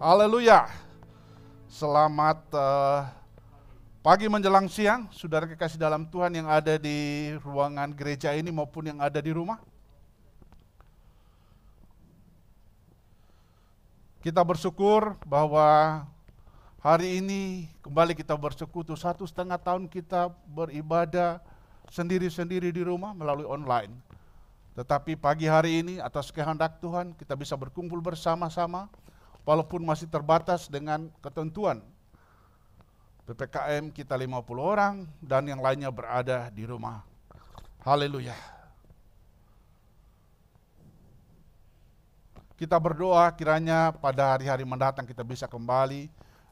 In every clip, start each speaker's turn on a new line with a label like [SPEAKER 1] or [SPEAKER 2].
[SPEAKER 1] Haleluya. Selamat pagi menjelang siang, saudara kekasih dalam Tuhan yang ada di ruangan gereja ini maupun yang ada di rumah. Kita bersyukur bahwa hari ini kembali kita bersekutu 1,5 tahun kita beribadah sendiri-sendiri di rumah melalui online. Tetapi pagi hari ini atas kehendak Tuhan kita bisa berkumpul bersama-sama walaupun masih terbatas dengan ketentuan. PPKM kita 50 orang dan yang lainnya berada di rumah. Haleluya. Kita berdoa kiranya pada hari-hari mendatang kita bisa kembali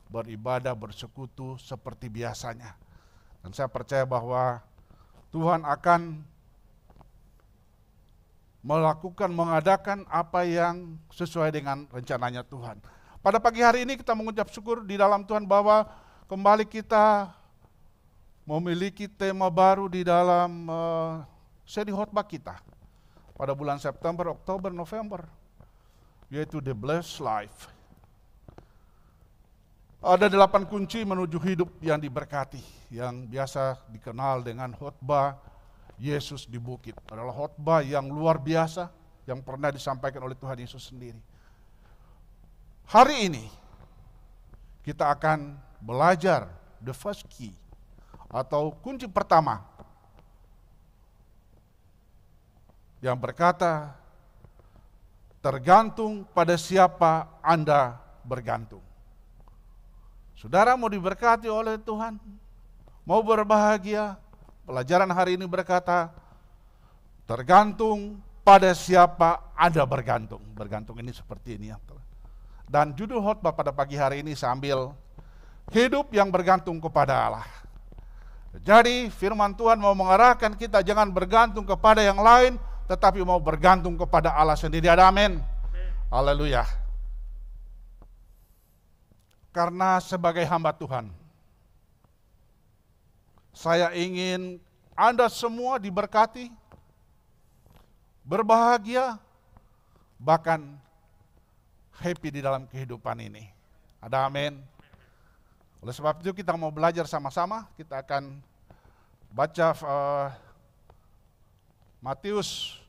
[SPEAKER 1] beribadah, bersekutu seperti biasanya. Dan saya percaya bahwa Tuhan akan mengadakan apa yang sesuai dengan rencananya Tuhan. Pada pagi hari ini kita mengucap syukur di dalam Tuhan bahwa kembali kita memiliki tema baru di dalam seri khotbah kita pada bulan September, Oktober, November, yaitu The Blessed Life. Ada 8 kunci menuju hidup yang diberkati, yang biasa dikenal dengan khotbah Yesus di bukit. Adalah khotbah yang luar biasa yang pernah disampaikan oleh Tuhan Yesus sendiri. Hari ini kita akan belajar the first key atau kunci pertama yang berkata, tergantung pada siapa Anda bergantung. Saudara mau diberkati oleh Tuhan, mau berbahagia. Pelajaran hari ini berkata, tergantung pada siapa Anda bergantung. Bergantung ini seperti ini ya. Dan judul khotbah pada pagi hari ini sambil hidup yang bergantung kepada Allah. Jadi firman Tuhan mau mengarahkan kita jangan bergantung kepada yang lain, tetapi mau bergantung kepada Allah sendiri. Ada amin. Haleluya. Karena sebagai hamba Tuhan, saya ingin Anda semua diberkati, berbahagia, bahkan happy di dalam kehidupan ini. Ada amin. Oleh sebab itu kita mau belajar sama-sama. Kita akan baca Matius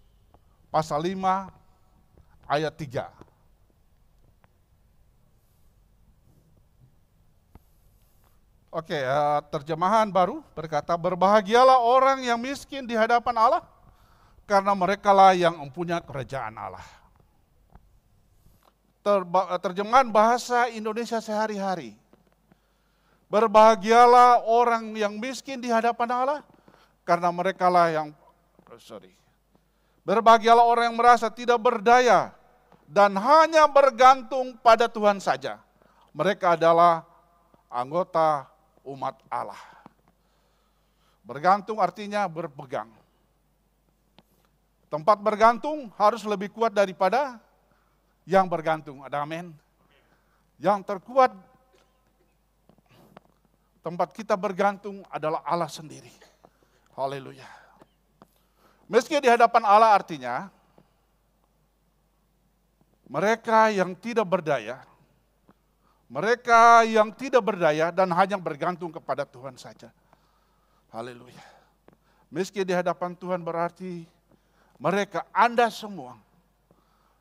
[SPEAKER 1] pasal 5 ayat 3. Oke, terjemahan baru berkata, berbahagialah orang yang miskin di hadapan Allah, karena merekalah yang mempunyai kerajaan Allah. Terjemahan bahasa Indonesia sehari-hari. Berbahagialah orang yang miskin di hadapan Allah, karena merekalah yang, berbahagialah orang yang merasa tidak berdaya dan hanya bergantung pada Tuhan saja. Mereka adalah anggota umat Allah. Bergantung artinya berpegang. Tempat bergantung harus lebih kuat daripada yang bergantung. Ada amin. Yang terkuat tempat kita bergantung adalah Allah sendiri. Haleluya. Meski di hadapan Allah artinya mereka yang tidak berdaya, mereka yang tidak berdaya dan hanya bergantung kepada Tuhan saja. Haleluya. Meski di hadapan Tuhan berarti mereka, Anda semua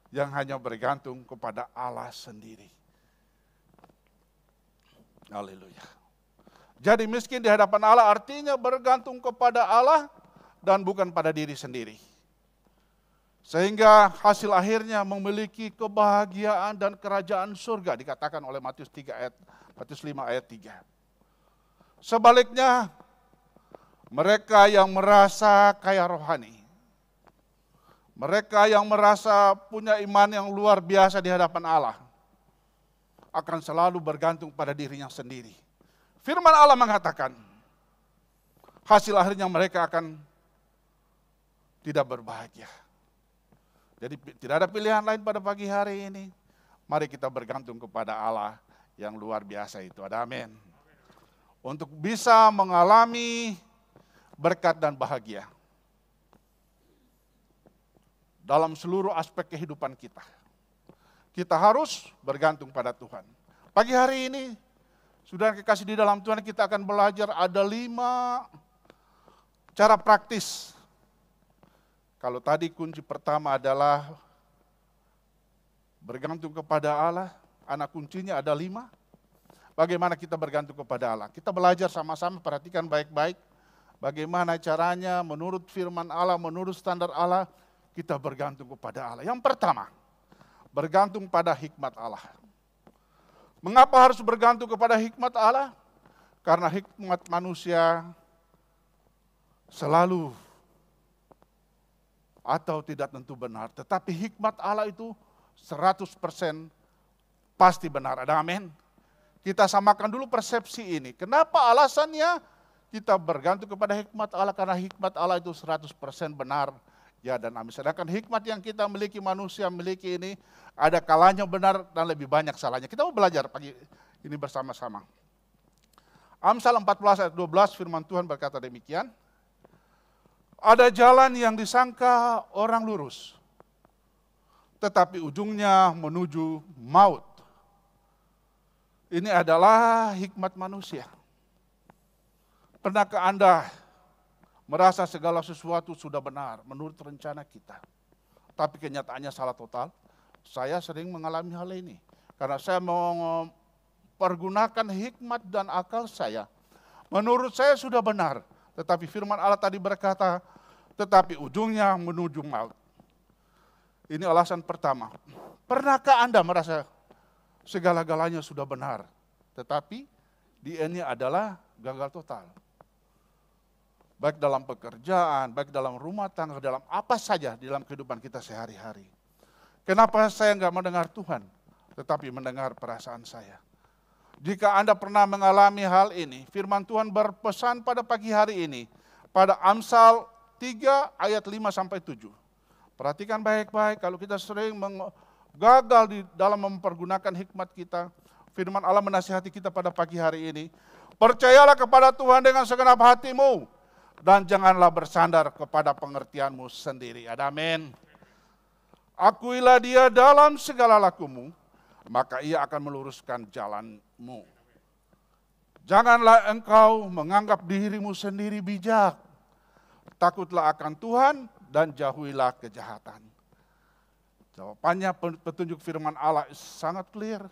[SPEAKER 1] yang hanya bergantung kepada Allah sendiri. Haleluya. Jadi miskin di hadapan Allah artinya bergantung kepada Allah dan bukan pada diri sendiri. Sehingga hasil akhirnya memiliki kebahagiaan dan kerajaan surga, dikatakan oleh Matius 5 ayat 3. Sebaliknya, mereka yang merasa kaya rohani, mereka yang merasa punya iman yang luar biasa di hadapan Allah, akan selalu bergantung pada dirinya sendiri. Firman Allah mengatakan, hasil akhirnya mereka akan tidak berbahagia. Jadi tidak ada pilihan lain pada pagi hari ini. Mari kita bergantung kepada Allah yang luar biasa itu. Ada amin. Untuk bisa mengalami berkat dan bahagia dalam seluruh aspek kehidupan kita. kita harus bergantung pada Tuhan. Pagi hari ini, saudara kekasih di dalam Tuhan, kita akan belajar ada 5 cara praktis. Kalau tadi kunci pertama adalah bergantung kepada Allah, anak kuncinya ada 5. Bagaimana kita bergantung kepada Allah? Kita belajar sama-sama, perhatikan baik-baik. Bagaimana caranya menurut firman Allah, menurut standar Allah, kita bergantung kepada Allah. Yang pertama, bergantung pada hikmat Allah. Mengapa harus bergantung kepada hikmat Allah? Karena hikmat manusia selalu atau tidak tentu benar. Tetapi hikmat Allah itu 100% pasti benar. Ada amin? Kita samakan dulu persepsi ini. Kenapa alasannya kita bergantung kepada hikmat Allah? Karena hikmat Allah itu 100% benar. Ya dan amin. Sedangkan hikmat yang kita miliki, manusia miliki ini, ada kalanya benar dan lebih banyak salahnya. Kita mau belajar pagi ini bersama-sama. Amsal 14 ayat 12 firman Tuhan berkata demikian. Ada jalan yang disangka orang lurus, tetapi ujungnya menuju maut. Ini adalah hikmat manusia. Pernahkah Anda merasa segala sesuatu sudah benar menurut rencana kita, tapi kenyataannya salah total? Saya sering mengalami hal ini. Karena saya mau pergunakan hikmat dan akal saya. Menurut saya sudah benar. Tetapi firman Allah tadi berkata, tetapi ujungnya menuju maut. Ini alasan pertama. Pernahkah Anda merasa segala-galanya sudah benar, tetapi di endnya adalah gagal total? Baik dalam pekerjaan, baik dalam rumah tangga, dalam apa saja di dalam kehidupan kita sehari-hari. Kenapa saya enggak mendengar Tuhan, tetapi mendengar perasaan saya? Jika Anda pernah mengalami hal ini, firman Tuhan berpesan pada pagi hari ini, pada Amsal 3 ayat 5-7. Perhatikan baik-baik, kalau kita sering gagal di dalam mempergunakan hikmat kita, firman Allah menasihati kita pada pagi hari ini. Percayalah kepada Tuhan dengan segenap hatimu, dan janganlah bersandar kepada pengertianmu sendiri. Ada amin. Akuilah dia dalam segala lakumu, maka ia akan meluruskan jalanmu. Janganlah engkau menganggap dirimu sendiri bijak. Takutlah akan Tuhan dan jauhilah kejahatan. Jawabannya petunjuk firman Allah sangat clear.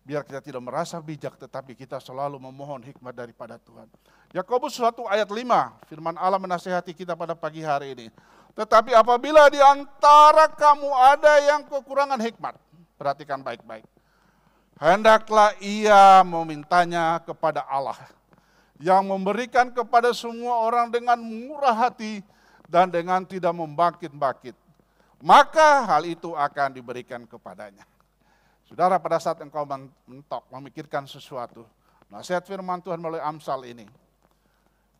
[SPEAKER 1] Biar kita tidak merasa bijak, tetapi kita selalu memohon hikmat daripada Tuhan. Yakobus 1 ayat 5, firman Allah menasihati kita pada pagi hari ini. Tetapi apabila di antara kamu ada yang kekurangan hikmat, perhatikan baik-baik. Hendaklah ia memintanya kepada Allah, yang memberikan kepada semua orang dengan murah hati dan dengan tidak membangkit-bangkit. Maka hal itu akan diberikan kepadanya. Saudara, pada saat engkau mentok, memikirkan sesuatu, nasihat firman Tuhan melalui Amsal ini,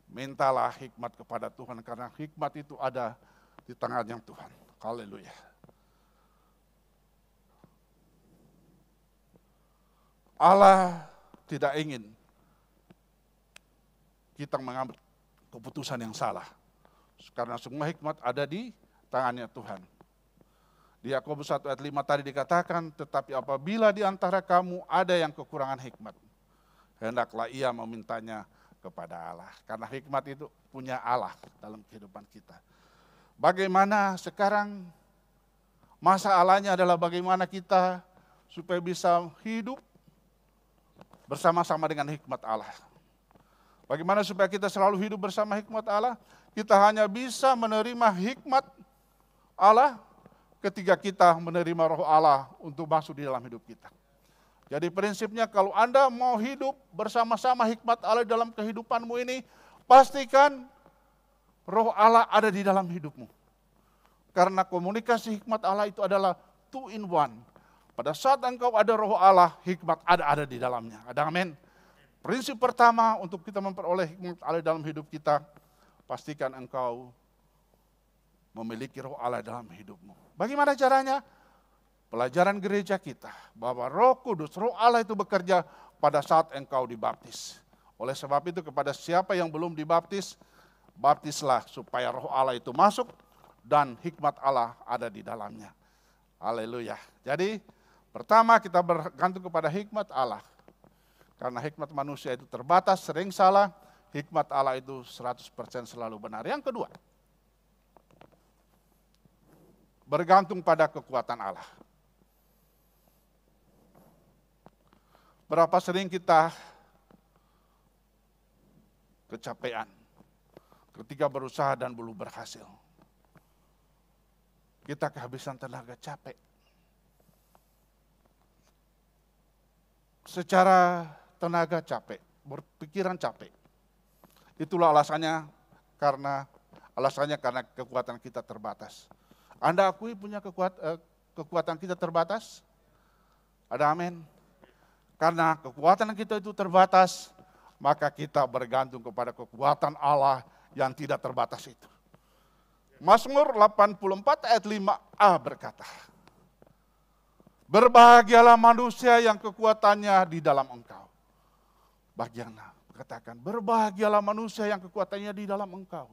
[SPEAKER 1] mintalah hikmat kepada Tuhan, karena hikmat itu ada di tangannya Tuhan. Haleluya. Allah tidak ingin kita mengambil keputusan yang salah, karena semua hikmat ada di tangannya Tuhan. Di Yakobus 1 ayat 5 tadi dikatakan, tetapi apabila di antara kamu ada yang kekurangan hikmat, hendaklah ia memintanya kepada Allah. Karena hikmat itu punya Allah dalam kehidupan kita. Bagaimana sekarang masalahnya adalah bagaimana kita supaya bisa hidup bersama-sama dengan hikmat Allah. Bagaimana supaya kita selalu hidup bersama hikmat Allah? Kita hanya bisa menerima hikmat Allah ketika kita menerima roh Allah untuk masuk di dalam hidup kita. Jadi prinsipnya kalau Anda mau hidup bersama-sama hikmat Allah dalam kehidupanmu ini, pastikan roh Allah ada di dalam hidupmu. Karena komunikasi hikmat Allah itu adalah 2 in 1. Pada saat engkau ada roh Allah, hikmat ada di dalamnya. Ada amin. Prinsip pertama untuk kita memperoleh hikmat Allah dalam hidup kita, pastikan engkau memiliki roh Allah dalam hidupmu. Bagaimana caranya? Pelajaran gereja kita, bahwa Roh Kudus, roh Allah itu bekerja pada saat engkau dibaptis. Oleh sebab itu kepada siapa yang belum dibaptis, baptislah supaya roh Allah itu masuk dan hikmat Allah ada di dalamnya. Haleluya. Jadi pertama kita bergantung kepada hikmat Allah. Karena hikmat manusia itu terbatas, sering salah. Hikmat Allah itu 100% selalu benar. Yang kedua, bergantung pada kekuatan Allah. Berapa sering kita kecapean ketika berusaha dan belum berhasil. Kita kehabisan tenaga, capek. Secara tenaga capek, berpikiran capek. Itulah alasannya karena kekuatan kita terbatas. Anda akui punya kekuatan kita terbatas? Ada amin? Karena kekuatan kita itu terbatas, maka kita bergantung kepada kekuatan Allah yang tidak terbatas itu. Mazmur 84 ayat 5a berkata, berbahagialah manusia yang kekuatannya di dalam Engkau. Bagian katakan, berbahagialah manusia yang kekuatannya di dalam Engkau.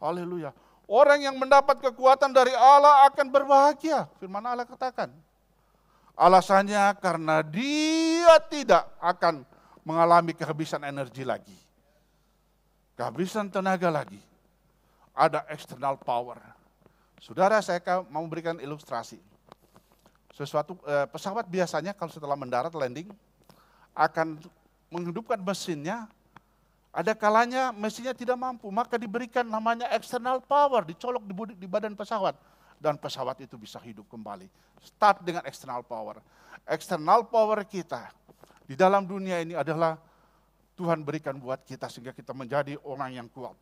[SPEAKER 1] Haleluya. Orang yang mendapat kekuatan dari Allah akan berbahagia. Firman Allah katakan. Alasannya karena dia tidak akan mengalami kehabisan energi lagi. Kehabisan tenaga lagi. Ada external power. Saudara, saya mau memberikan ilustrasi. Pesawat biasanya kalau setelah mendarat landing akan menghidupkan mesinnya. Ada kalanya mesinnya tidak mampu, maka diberikan namanya external power, dicolok di badan pesawat. Dan pesawat itu bisa hidup kembali. Start dengan external power. External power kita di dalam dunia ini adalah Tuhan berikan buat kita sehingga kita menjadi orang yang kuat.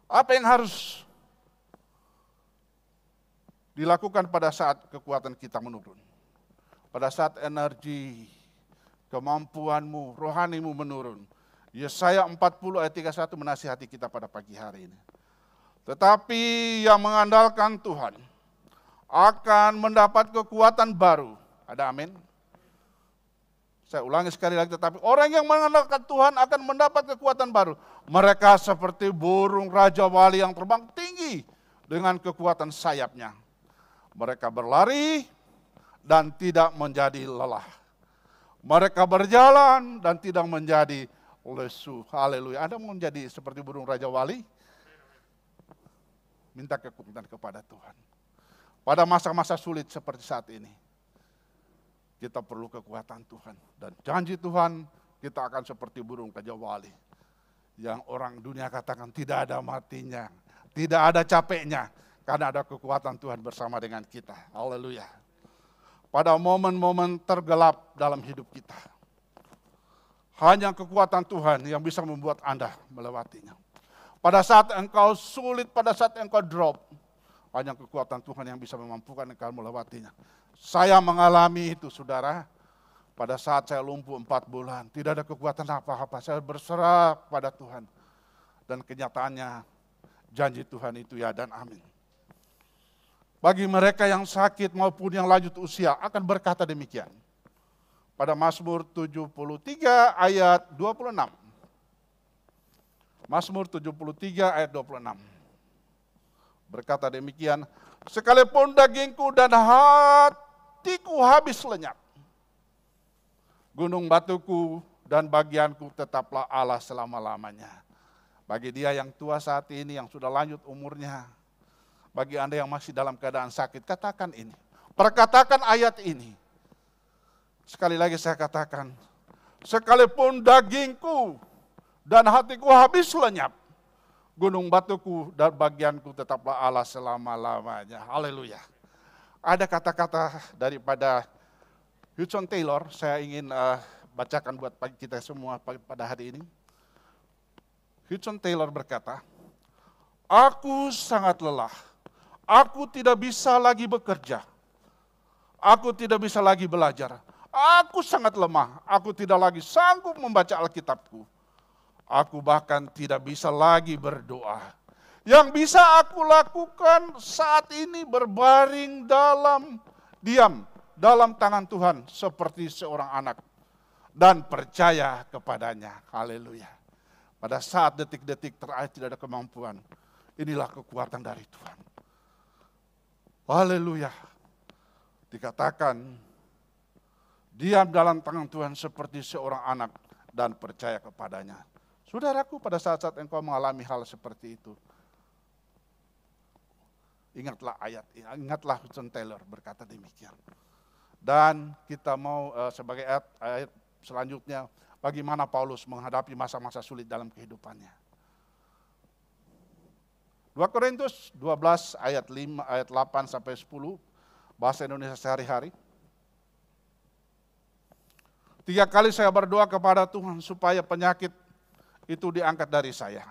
[SPEAKER 1] Apa yang harus dilakukan pada saat kekuatan kita menurun? Pada saat energi, kemampuanmu, rohanimu menurun. Yesaya 40 ayat 31 menasihati kita pada pagi hari ini. Tetapi yang mengandalkan Tuhan akan mendapat kekuatan baru. Ada amin? Saya ulangi sekali lagi, tetapi orang yang mengandalkan Tuhan akan mendapat kekuatan baru. Mereka seperti burung Raja Wali yang terbang tinggi dengan kekuatan sayapnya. Mereka berlari dan tidak menjadi lelah. Mereka berjalan dan tidak menjadi lesu. Haleluya. Anda mau menjadi seperti burung Raja Wali? Minta kekuatan kepada Tuhan. Pada masa-masa sulit seperti saat ini, kita perlu kekuatan Tuhan. Dan janji Tuhan, kita akan seperti burung Raja Wali. Yang orang dunia katakan tidak ada matinya, tidak ada capeknya. Karena ada kekuatan Tuhan bersama dengan kita. Haleluya. Pada momen-momen tergelap dalam hidup kita, hanya kekuatan Tuhan yang bisa membuat Anda melewatinya. Pada saat engkau sulit, pada saat engkau drop, hanya kekuatan Tuhan yang bisa memampukan engkau melewatinya. Saya mengalami itu, saudara. Pada saat saya lumpuh 4 bulan, tidak ada kekuatan apa-apa. Saya berserah pada Tuhan. Dan kenyataannya, janji Tuhan itu ya dan amin. Bagi mereka yang sakit maupun yang lanjut usia akan berkata demikian. Pada Mazmur 73 ayat 26. Mazmur 73 ayat 26. Berkata demikian, sekalipun dagingku dan hatiku habis lenyap, gunung batuku dan bagianku tetaplah Allah selama-lamanya. Bagi dia yang tua saat ini, yang sudah lanjut umurnya, bagi Anda yang masih dalam keadaan sakit, katakan ini. Perkatakan ayat ini. Sekali lagi saya katakan, sekalipun dagingku dan hatiku habis lenyap, gunung batuku dan bagianku tetaplah Allah selama-lamanya. Haleluya. Ada kata-kata daripada Hudson Taylor, saya ingin bacakan buat kita semua pada hari ini. Hudson Taylor berkata, aku sangat lelah. Aku tidak bisa lagi bekerja. Aku tidak bisa lagi belajar. Aku sangat lemah. Aku tidak lagi sanggup membaca Alkitabku. Aku bahkan tidak bisa lagi berdoa. Yang bisa aku lakukan saat ini berbaring diam dalam tangan Tuhan seperti seorang anak. Dan percaya kepadanya. Haleluya. Pada saat detik-detik terakhir tidak ada kemampuan. Inilah kekuatan dari Tuhan. Haleluya. Dikatakan, diam dalam tangan Tuhan seperti seorang anak dan percaya kepadanya. Saudaraku, pada saat-saat engkau mengalami hal seperti itu, ingatlah ingatlah Hudson Taylor berkata demikian. Dan kita mau sebagai ayat selanjutnya, bagaimana Paulus menghadapi masa-masa sulit dalam kehidupannya. 2 Korintus 12 ayat 8 sampai 10, bahasa Indonesia sehari-hari. 3 kali saya berdoa kepada Tuhan supaya penyakit itu diangkat dari saya.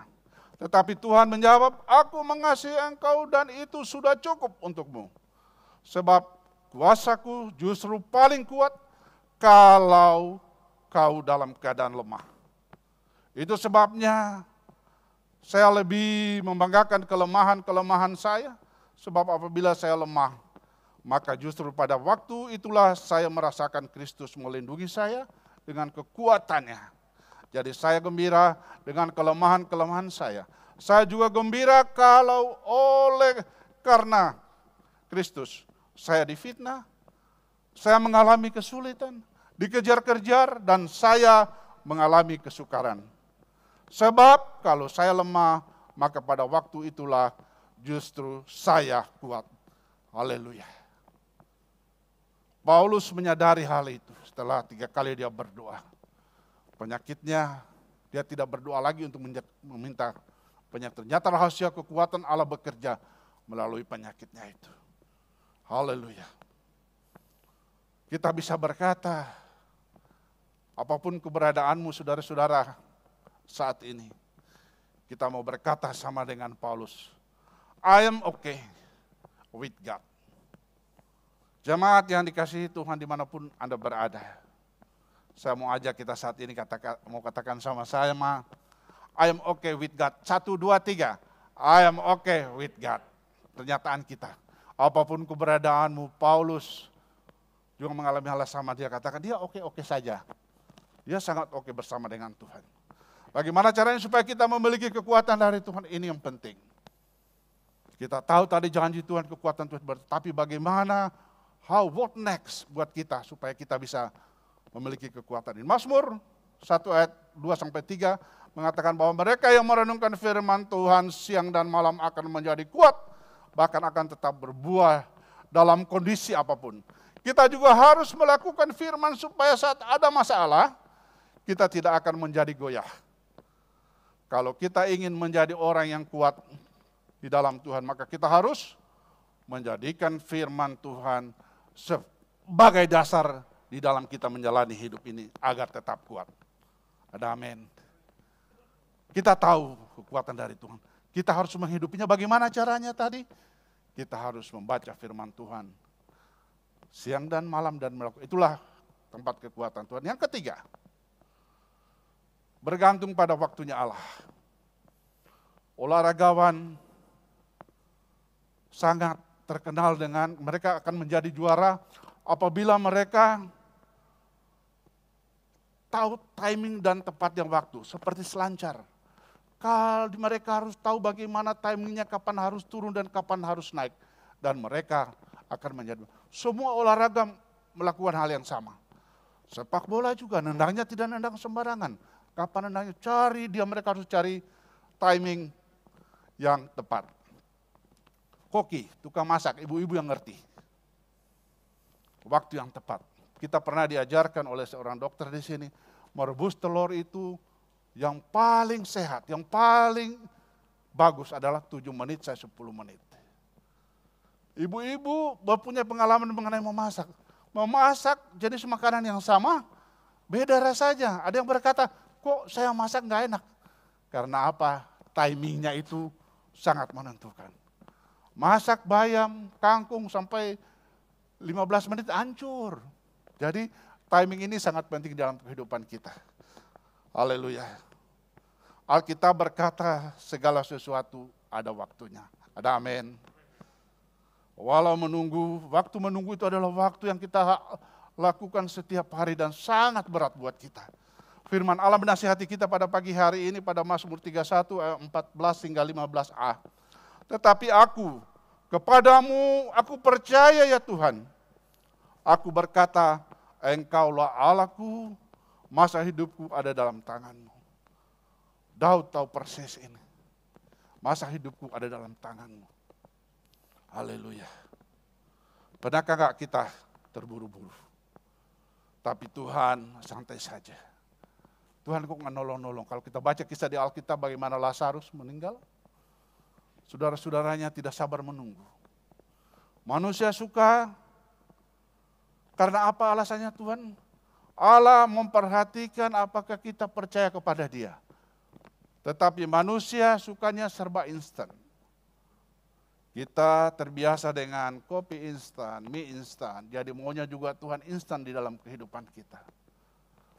[SPEAKER 1] Tetapi Tuhan menjawab, aku mengasihi engkau dan itu sudah cukup untukmu. Sebab kuasaku justru paling kuat kalau kau dalam keadaan lemah. Itu sebabnya saya lebih membanggakan kelemahan-kelemahan saya. Sebab apabila saya lemah, maka justru pada waktu itulah saya merasakan Kristus melindungi saya dengan kekuatannya. Jadi saya gembira dengan kelemahan-kelemahan saya. Saya juga gembira kalau karena Kristus saya difitnah, saya mengalami kesulitan, dikejar-kejar, dan saya mengalami kesukaran. Sebab kalau saya lemah, maka pada waktu itulah justru saya kuat. Haleluya. Paulus menyadari hal itu setelah 3 kali dia berdoa. Penyakitnya, dia tidak berdoa lagi untuk meminta penyakit. Ternyata rahasia kekuatan Allah bekerja melalui penyakitnya itu. Haleluya. Kita bisa berkata, apapun keberadaanmu saudara-saudara saat ini, kita mau berkata sama dengan Paulus, I am okay with God. Jemaat yang dikasihi Tuhan dimanapun Anda berada, saya mau ajak kita saat ini katakan sama saya, I am okay with God. 1, 2, 3. I am okay with God. Pernyataan kita. Apapun keberadaanmu, Paulus juga mengalami hal sama. Dia katakan dia oke-oke saja. Dia sangat oke bersama dengan Tuhan. Bagaimana caranya supaya kita memiliki kekuatan dari Tuhan? Ini yang penting. Kita tahu tadi janji Tuhan, kekuatan Tuhan. Tapi bagaimana, what next buat kita supaya kita bisa memiliki kekuatan ini. Mazmur 1 ayat 2-3 mengatakan bahwa mereka yang merenungkan firman Tuhan siang dan malam akan menjadi kuat, bahkan akan tetap berbuah dalam kondisi apapun. Kita juga harus melakukan firman supaya saat ada masalah, kita tidak akan menjadi goyah. Kalau kita ingin menjadi orang yang kuat di dalam Tuhan, maka kita harus menjadikan firman Tuhan sebagai dasar di dalam kita menjalani hidup ini agar tetap kuat. Ada amin. Kita tahu kekuatan dari Tuhan. Kita harus menghidupinya. Bagaimana caranya tadi? Kita harus membaca firman Tuhan siang dan malam dan melakukan. Itulah tempat kekuatan Tuhan. Yang ketiga, bergantung pada waktunya Allah. Olahragawan sangat terkenal dengan mereka akan menjadi juara apabila mereka tahu timing dan tepatnya waktu, seperti selancar. Kalau mereka harus tahu bagaimana timingnya, kapan harus turun dan kapan harus naik. Dan mereka akan menjadi, semua olahraga melakukan hal yang sama. Sepak bola juga, nendangnya tidak nendang sembarangan. Kapan nendangnya, mereka harus cari timing yang tepat. Koki, tukang masak, ibu-ibu yang ngerti. Waktu yang tepat. Kita pernah diajarkan oleh seorang dokter di sini, merebus telur itu yang paling sehat, yang paling bagus adalah 7 menit sampai 10 menit. Ibu-ibu punya pengalaman mengenai memasak. Memasak jenis makanan yang sama, beda rasanya. Ada yang berkata, kok saya masak nggak enak? Karena apa? Timingnya itu sangat menentukan. Masak bayam, kangkung sampai 15 menit hancur. Jadi timing ini sangat penting dalam kehidupan kita. Haleluya. Alkitab berkata segala sesuatu ada waktunya. Ada amin. Walau waktu menunggu itu adalah waktu yang kita lakukan setiap hari dan sangat berat buat kita. Firman Allah menasihati kita pada pagi hari ini pada Mazmur 31 ayat 14 hingga 15a. Tetapi kepadamu aku percaya ya Tuhan. Aku berkata, Engkaulah Allahku, masa hidupku ada dalam tangan-Mu. Daud tahu persis ini. Masa hidupku ada dalam tangan-Mu. Haleluya. Pernahkah enggak kita terburu-buru? Tapi Tuhan santai saja. Tuhan kok nggak nolong-nolong. Kalau kita baca kisah di Alkitab bagaimana Lazarus meninggal, saudara-saudaranya tidak sabar menunggu. Manusia suka, karena apa alasannya Tuhan? Allah memperhatikan apakah kita percaya kepada Dia. Tetapi manusia sukanya serba instan. Kita terbiasa dengan kopi instan, mie instan. Jadi maunya juga Tuhan instan di dalam kehidupan kita.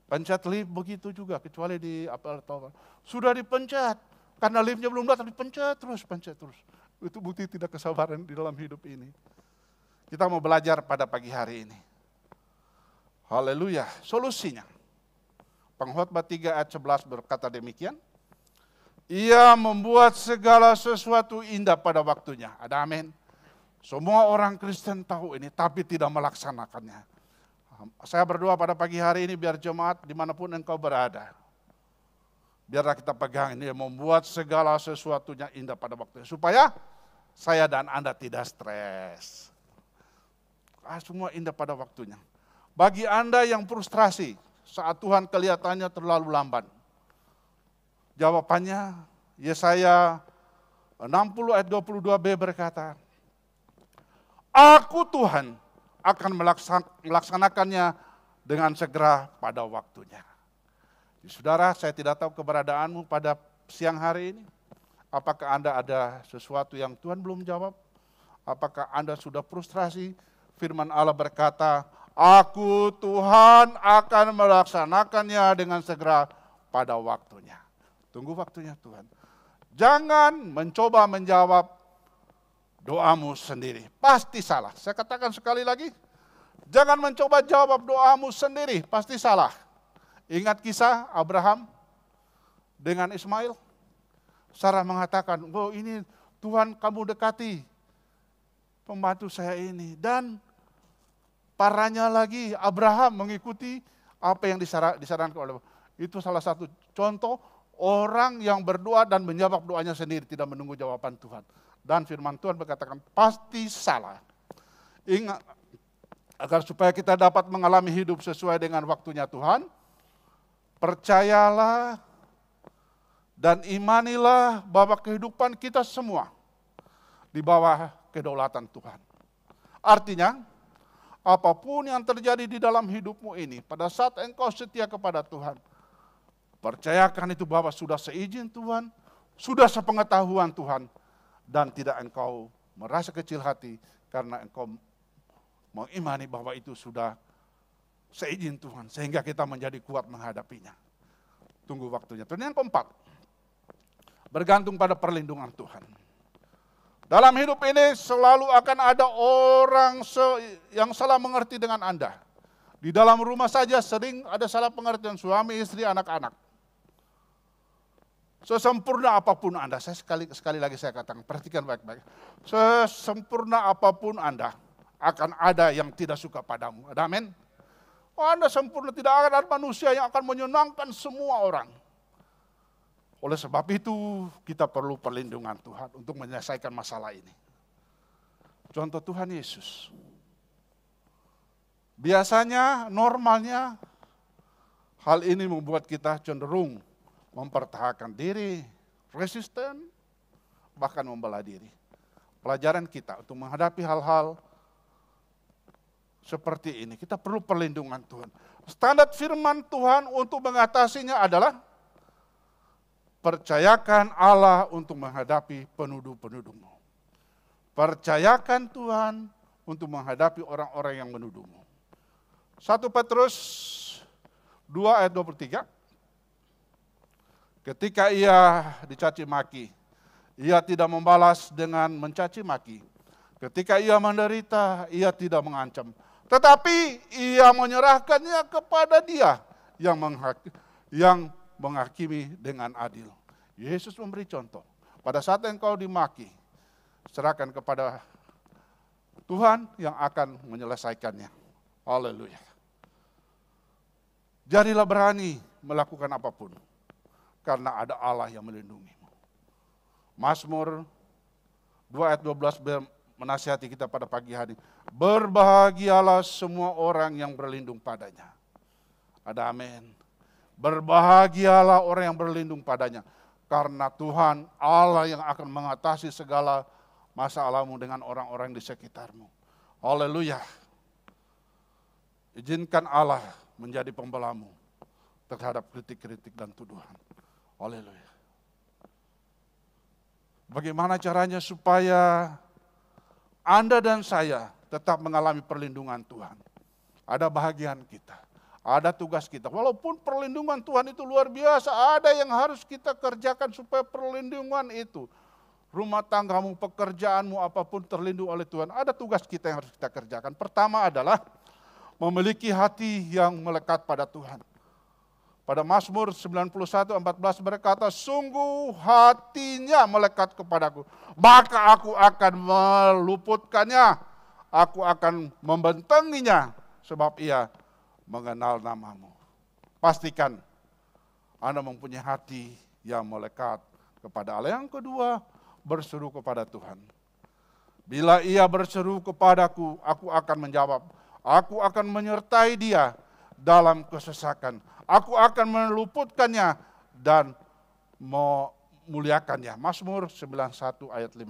[SPEAKER 1] Pencet lift begitu juga, kecuali di Apple Tower. Sudah dipencet, karena liftnya belum datang, dipencet terus, pencet terus. Itu bukti tidak kesabaran di dalam hidup ini. Kita mau belajar pada pagi hari ini. Haleluya, solusinya. Pengkhotbah 3 ayat 11 berkata demikian. Ia membuat segala sesuatu indah pada waktunya. Ada amin. Semua orang Kristen tahu ini, tapi tidak melaksanakannya. Saya berdoa pada pagi hari ini biar jemaat dimanapun engkau berada. Biarlah kita pegang ini, membuat segala sesuatunya indah pada waktunya. Supaya saya dan Anda tidak stres. Semua indah pada waktunya. Bagi Anda yang frustrasi saat Tuhan kelihatannya terlalu lamban. Jawabannya Yesaya 60 ayat 22b berkata, Aku Tuhan akan melaksanakannya dengan segera pada waktunya. Saudara, saya tidak tahu keberadaanmu pada siang hari ini. Apakah Anda ada sesuatu yang Tuhan belum jawab? Apakah Anda sudah frustrasi? Firman Allah berkata, Aku Tuhan akan melaksanakannya dengan segera pada waktunya. Tunggu waktunya Tuhan. Jangan mencoba menjawab doamu sendiri. Pasti salah. Saya katakan sekali lagi, jangan mencoba jawab doamu sendiri. Pasti salah. Ingat kisah Abraham dengan Ismail. Sarah mengatakan, oh ini Tuhan kamu dekati pembantu saya ini. Dan parahnya lagi Abraham mengikuti apa yang disarankan oleh Allah. Itu salah satu contoh orang yang berdoa dan menjawab doanya sendiri, tidak menunggu jawaban Tuhan. Dan firman Tuhan berkatakan pasti salah. Ingat, agar supaya kita dapat mengalami hidup sesuai dengan waktunya Tuhan, percayalah dan imanilah bahwa kehidupan kita semua di bawah kedaulatan Tuhan. Artinya, apapun yang terjadi di dalam hidupmu ini, pada saat engkau setia kepada Tuhan, percayakan itu bahwa sudah seizin Tuhan, sudah sepengetahuan Tuhan, dan tidak engkau merasa kecil hati karena engkau mengimani bahwa itu sudah seizin Tuhan, sehingga kita menjadi kuat menghadapinya. Tunggu waktunya. Dan yang keempat, bergantung pada perlindungan Tuhan. Dalam hidup ini selalu akan ada orang yang salah mengerti dengan Anda. Di dalam rumah saja sering ada salah pengertian suami, istri, anak-anak. Sesempurna apapun Anda, saya sekali lagi saya katakan, perhatikan baik-baik. Sesempurna apapun Anda, akan ada yang tidak suka padamu. Amin. Oh, Anda sempurna, tidak akan ada manusia yang akan menyenangkan semua orang. Oleh sebab itu, kita perlu perlindungan Tuhan untuk menyelesaikan masalah ini. Contoh Tuhan Yesus. Biasanya, normalnya, hal ini membuat kita cenderung mempertahankan diri, resisten, bahkan membela diri. Pelajaran kita untuk menghadapi hal-hal seperti ini, kita perlu perlindungan Tuhan. Standar firman Tuhan untuk mengatasinya adalah percayakan Allah untuk menghadapi penuduh-penuduhmu. Percayakan Tuhan untuk menghadapi orang-orang yang menuduhmu. 1 Petrus 2 ayat 23. Ketika ia dicaci maki, ia tidak membalas dengan mencaci maki. Ketika ia menderita, ia tidak mengancam. Tetapi ia menyerahkannya kepada Dia yang menghakimi dengan adil. Yesus memberi contoh. Pada saat engkau dimaki, serahkan kepada Tuhan yang akan menyelesaikannya. Haleluya. Jadilah berani melakukan apapun, karena ada Allah yang melindungimu. Mazmur 2 ayat 12 menasihati kita pada pagi hari. Berbahagialah semua orang yang berlindung padanya. Ada amin. Berbahagialah orang yang berlindung padanya. Karena Tuhan Allah yang akan mengatasi segala masalahmu dengan orang-orang di sekitarmu. Haleluya. Izinkan Allah menjadi pembelamu terhadap kritik-kritik dan tuduhan. Haleluya. Bagaimana caranya supaya Anda dan saya tetap mengalami perlindungan Tuhan? Ada bahagian kita, ada tugas kita. Walaupun perlindungan Tuhan itu luar biasa, ada yang harus kita kerjakan supaya perlindungan itu, rumah tanggamu, pekerjaanmu, apapun terlindung oleh Tuhan. Ada tugas kita yang harus kita kerjakan. Pertama adalah memiliki hati yang melekat pada Tuhan. Pada Mazmur 91:14 berkata, sungguh hatinya melekat kepadaku, maka aku akan meluputkannya, aku akan membentenginya, sebab ia mengenal namamu. Pastikan Anda mempunyai hati yang melekat kepada Allah. Yang kedua, berseru kepada Tuhan. Bila ia berseru kepadaku, aku akan menjawab. Aku akan menyertai dia dalam kesesakan. Aku akan meluputkannya dan memuliakannya. Mazmur 91 ayat 15.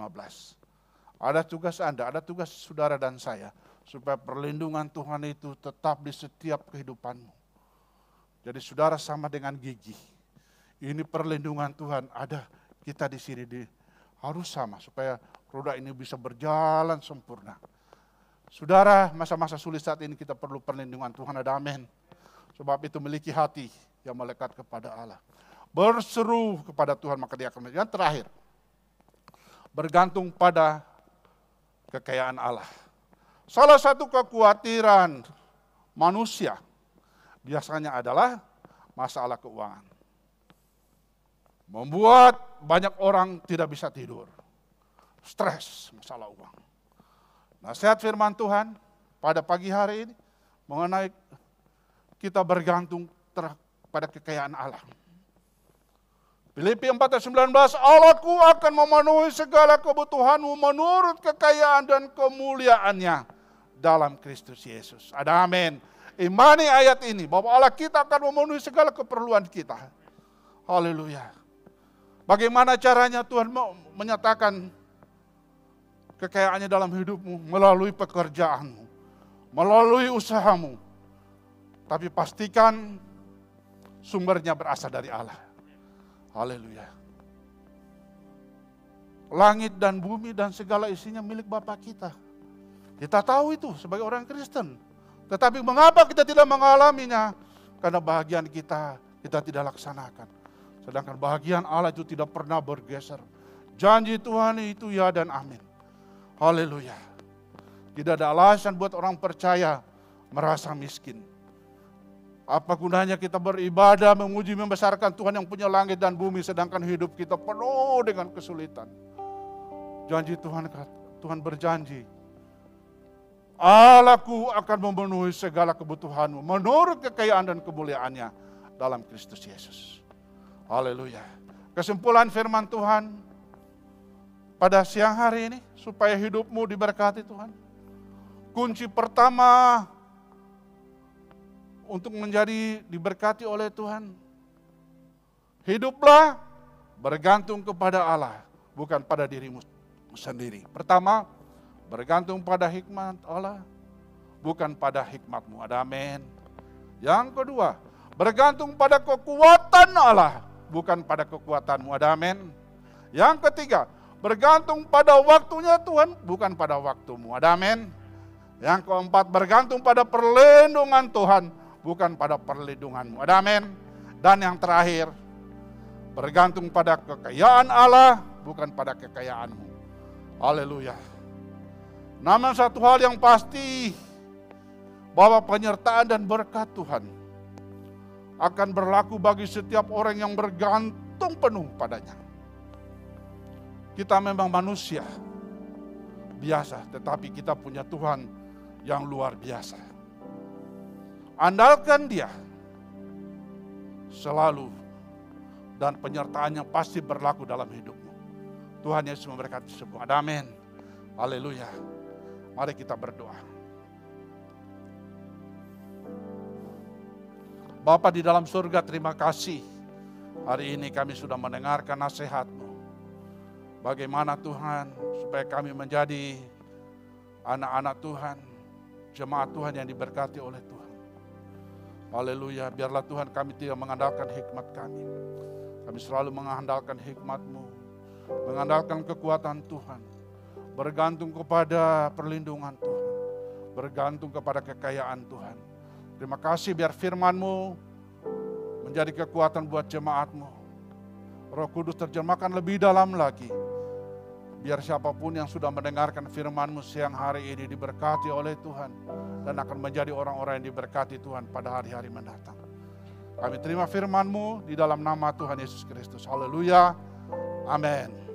[SPEAKER 1] Ada tugas Anda, ada tugas saudara dan saya, supaya perlindungan Tuhan itu tetap di setiap kehidupanmu. Jadi saudara sama dengan gigi. Ini perlindungan Tuhan ada, kita di sini harus sama supaya roda ini bisa berjalan sempurna. Saudara, masa-masa sulit saat ini kita perlu perlindungan Tuhan, ada amin. Sebab itu memiliki hati yang melekat kepada Allah. Berseru kepada Tuhan maka dia akan menjadi. Yang terakhir, bergantung pada kekayaan Allah. Salah satu kekhawatiran manusia biasanya adalah masalah keuangan. Membuat banyak orang tidak bisa tidur. Stres masalah uang. Nasihat firman Tuhan pada pagi hari ini mengenai kita bergantung pada kekayaan Allah. Filipi 4:19, Allahku akan memenuhi segala kebutuhanmu menurut kekayaan dan kemuliaannya dalam Kristus Yesus. Ada amin. Imani ayat ini bahwa Allah kita akan memenuhi segala keperluan kita. Haleluya. Bagaimana caranya Tuhan menyatakan kekayaannya dalam hidupmu? Melalui pekerjaanmu, melalui usahamu. Tapi pastikan sumbernya berasal dari Allah. Haleluya. Langit dan bumi dan segala isinya milik Bapa kita. Kita tahu itu sebagai orang Kristen. Tetapi mengapa kita tidak mengalaminya? Karena bahagian kita tidak laksanakan. Sedangkan bahagian Allah itu tidak pernah bergeser. Janji Tuhan itu ya dan amin. Haleluya. Tidak ada alasan buat orang percaya merasa miskin. Apa gunanya kita beribadah, memuji, membesarkan Tuhan yang punya langit dan bumi, sedangkan hidup kita penuh dengan kesulitan. Janji Tuhan berjanji, Allahku akan memenuhi segala kebutuhanmu menurut kekayaan dan kemuliaannya dalam Kristus Yesus. Haleluya. Kesimpulan firman Tuhan pada siang hari ini, supaya hidupmu diberkati Tuhan. Kunci pertama untuk menjadi diberkati oleh Tuhan, hiduplah bergantung kepada Allah, bukan pada dirimu sendiri. Pertama, bergantung pada hikmat Allah, bukan pada hikmatmu. Ada amin. Yang kedua, bergantung pada kekuatan Allah, bukan pada kekuatanmu. Ada amin. Yang ketiga, bergantung pada waktunya Tuhan, bukan pada waktumu. Ada amin. Yang keempat, bergantung pada perlindungan Tuhan, bukan pada perlindunganmu. Ada amin. Dan yang terakhir, bergantung pada kekayaan Allah, bukan pada kekayaanmu. Haleluya. Namun satu hal yang pasti, bahwa penyertaan dan berkat Tuhan akan berlaku bagi setiap orang yang bergantung penuh padanya. Kita memang manusia biasa, tetapi kita punya Tuhan yang luar biasa. Andalkan Dia selalu, dan penyertaannya pasti berlaku dalam hidupmu. Tuhan Yesus memberkati semua. Amin. Haleluya. Mari kita berdoa. Bapa di dalam surga, terima kasih. Hari ini kami sudah mendengarkan nasihat-Mu. Bagaimana Tuhan supaya kami menjadi anak-anak Tuhan, jemaat Tuhan yang diberkati oleh Tuhan. Haleluya. Biarlah Tuhan kami tidak mengandalkan hikmat kami. Kami selalu mengandalkan hikmat-Mu, mengandalkan kekuatan Tuhan, bergantung kepada perlindungan Tuhan, bergantung kepada kekayaan Tuhan. Terima kasih biar firman-Mu menjadi kekuatan buat jemaat-Mu. Roh Kudus terjemahkan lebih dalam lagi. Biar siapapun yang sudah mendengarkan firman-Mu siang hari ini diberkati oleh Tuhan, dan akan menjadi orang-orang yang diberkati Tuhan pada hari-hari mendatang. Kami terima firman-Mu di dalam nama Tuhan Yesus Kristus. Haleluya. Amin.